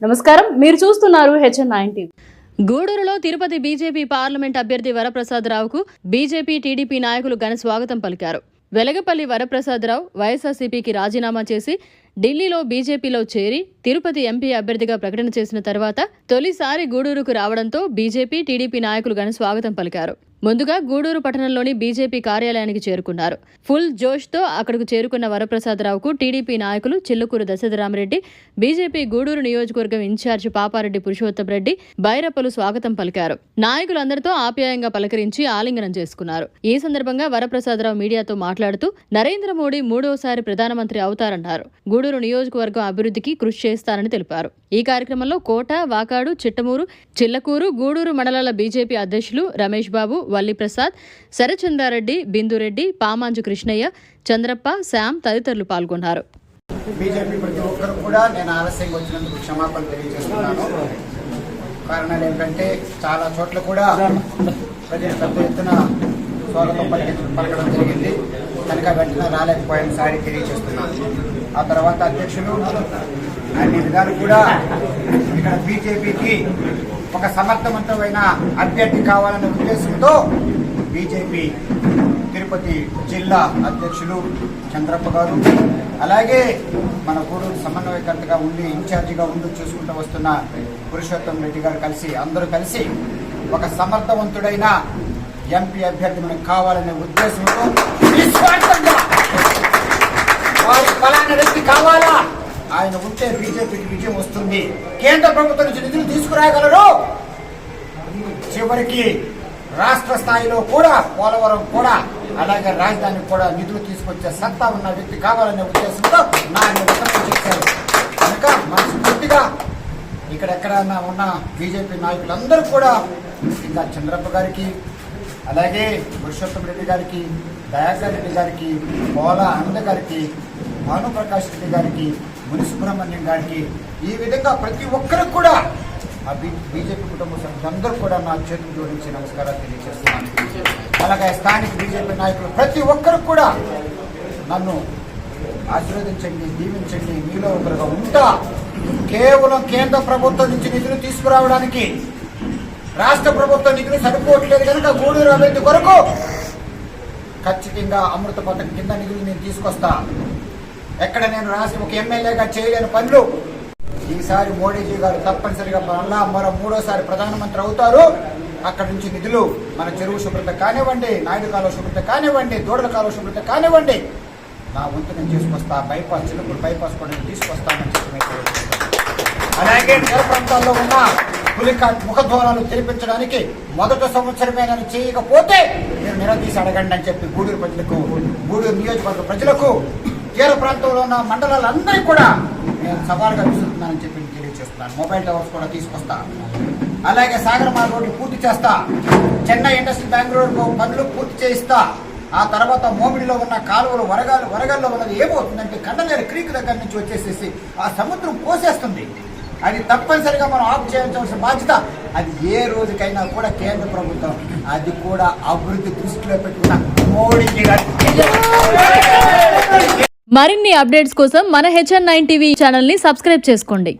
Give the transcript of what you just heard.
నమస్కారం, మీరు చూస్తున్నారు HN9 టీవీ. గూడూరులో తిరుపతి బీజేపీ పార్లమెంట్ అభ్యర్థి వరప్రసాదరావుకు బీజేపీ టీడీపీ నాయకులు ఘన స్వాగతం పలికారు. వెలగపల్లి వరప్రసాదరావు వైఎస్ఆర్సీపీకి రాజీనామా చేసి ఢిల్లీలో బీజేపీలో చేరి తిరుపతి ఎంపీ అభ్యర్థిగా ప్రకటన చేసిన తర్వాత తొలిసారి గూడూరుకు రావడంతో బీజేపీ టీడీపీ నాయకులు ఘన స్వాగతం పలికారు. ముందుగా గూడూరు పట్టణంలోని బీజేపీ కార్యాలయానికి చేరుకున్నారు. ఫుల్ జోష్తో అక్కడకు చేరుకున్న వరప్రసాదరావుకు టీడీపీ నాయకులు చిల్లుకూరు దశరథరామరెడ్డి, బీజేపీ గూడూరు నియోజకవర్గం ఇన్ఛార్జి పాపారెడ్డి పురుషోత్తమరెడ్డి, బైరప్పలు స్వాగతం పలికారు. నాయకులందరితో ఆప్యాయంగా పలకరించి ఆలింగనం చేసుకున్నారు. ఈ సందర్భంగా వరప్రసాదరావు మీడియాతో మాట్లాడుతూ నరేంద్ర మోడీ మూడోసారి ప్రధానమంత్రి అవుతారన్నారు. గూడూరు నియోజకవర్గం అభివృద్ధికి కృషి చేస్తారని తెలిపారు. ఈ కార్యక్రమంలో కోట, వాకాడు, చిట్టమూరు, చిల్లకూరు, గూడూరు మండలాల బీజేపీ అధ్యక్షులు రమేష్ బాబు, వల్లిప్రసాద్, శరచందారెడ్డి, బిందురెడ్డి, పామాంజు కృష్ణయ్య, చంద్రప్ప, శ్యామ్ తదితరులు పాల్గొన్నారు. బీజేపీ ప్రతి ఒక్కరు కూడా నేను ఆలస్యంగా వచ్చినందుకు క్షమాపణ తెలియజేస్తున్నాను. కారణాలు ఏంటంటే చాలా చోట్ల కూడా ప్రజలు పెద్ద ఎత్తున స్వాగతం పలకడం జరిగింది కనుక వెంటనే రాలేకపోయాను, సారి తెలియజేస్తున్నాను. ఆ తర్వాత అధ్యక్షులు అన్ని విధాలు కూడా ఇక్కడ బీజేపీకి ఒక సమర్థవంతమైన అభ్యర్థి కావాలనే ఉద్దేశంతో బీజేపీ తిరుపతి జిల్లా అధ్యక్షులు చంద్రప్ప గారు, అలాగే మన గూడూరు సమన్వయకర్తగా ఉండి ఇన్ఛార్జిగా ఉండి చూసుకుంటూ వస్తున్న పురుషోత్తమరెడ్డి గారు అందరూ కలిసి ఒక సమర్థవంతుడైన ఎంపీ అభ్యర్థి మనకు కావాలనే ఉద్దేశంతో నిస్వార్థంగా వారి ఫలానా వ్యక్తి కావాలా, ఆయన ఉంటే బీజేపీకి విజయం వస్తుంది, కేంద్ర ప్రభుత్వం నుంచి నిధులు తీసుకురాగలరు, చివరికి రాష్ట్ర స్థాయిలో కూడా పోలవరం కూడా అలాగే రాజధానికి కూడా నిధులు తీసుకొచ్చే సత్తా ఉన్న వ్యక్తి కావాలనే ఉద్దేశంతో నా విజ్ఞప్తి చేశారు. కనుక మనస్ఫూర్తిగా ఇక్కడెక్కడన్నా ఉన్న బీజేపీ నాయకులందరూ కూడా ఇంకా చంద్రప్ప గారికి, అలాగే పురుషోత్తమరెడ్డి గారికి, దయాకర్ రెడ్డి గారికి, పోలా ఆనంద గారికి, భానుప్రకాష్ రెడ్డి గారికి, ముని సుబ్రహ్మణ్యం గారికి, ఈ విధంగా ప్రతి ఒక్కరికి కూడా ఆ బీజేపీ కుటుంబ సభ్యులందరూ కూడా నా చేతులు జోడించి నమస్కారాలు తెలియజేస్తున్నాను. అలాగే స్థానిక బీజేపీ నాయకులు ప్రతి ఒక్కరు కూడా నన్ను ఆశీర్వదించండి, దీవించండి, మీలో ఒకరుగా ఉంటా. కేవలం కేంద్ర ప్రభుత్వం నుంచి నిధులు తీసుకురావడానికి రాష్ట్ర ప్రభుత్వం నిధులు సరిపోవట్లేదు కనుక గూడూరు అభివృద్ధి కొరకు ఖచ్చితంగా అమృత పథకం కింద నిధులు నేను తీసుకొస్తా. ఎక్కడ నేను రాష్ట్ర ఒక ఎమ్మెల్యేగా చేయలేని పనులు ఈసారి మోడీజీ గారు తప్పనిసరిగా మరో మూడోసారి ప్రధానమంత్రి అవుతారు. అక్కడి నుంచి నిధులు మన చెరువు శుభ్రత కానివ్వండి, నాయుడు కాలువ శుభ్రత కానివ్వండి, దూడల కాలువ శుభ్రత కానివ్వండి, నా వంతు నేను తీసుకొస్తా. బైపాస్, చిన్నప్పుడు బైపాస్ కూడా నేను తీసుకొస్తానని చెప్పి, అలాగే తీర ప్రాంతాల్లో ఉన్న పులికాట్ ముఖద్వారాలు తెరిపించడానికి మొదటి సంవత్సరమే నేను చేయకపోతే మీరు నిలదీసి అడగండి అని చెప్పి గూడూరు ప్రజలకు, గూడూరు నియోజకవర్గ ప్రజలకు, తీర ప్రాంతంలో ఉన్న మండలాలందరికీ కూడా నేను సవాలుగా విసురుతున్నానని చెప్పి తెలియజేస్తున్నాను. మొబైల్ టవర్స్ కూడా తీసుకొస్తా, అలాగే సాగరమాల రోడ్లు పూర్తి చేస్తా, చెన్నై ఇండస్ట్రీ బెంగళూరు పనులు పూర్తి చేయిస్తా. ఆ తర్వాత మోమిడిలో ఉన్న కాలువలు వరగాల్లో ఉన్నది ఏమవుతుందంటే కండలేరు క్రీక్ దగ్గర నుంచి వచ్చేసేసి ఆ సముద్రం పోసేస్తుంది. అది తప్పనిసరిగా మనం ఆఫ్ చేయించాల్సిన బాధ్యత. అది ఏ రోజుకైనా కూడా కేంద్ర ప్రభుత్వం అది కూడా అభివృద్ధి దృష్టిలో పెట్టుకున్న మోడీ గారు. మరిన్ని అప్డేట్స్ కోసం మన HN9 టీవీ ఛానల్ ని సబ్స్క్రైబ్ చేసుకోండి.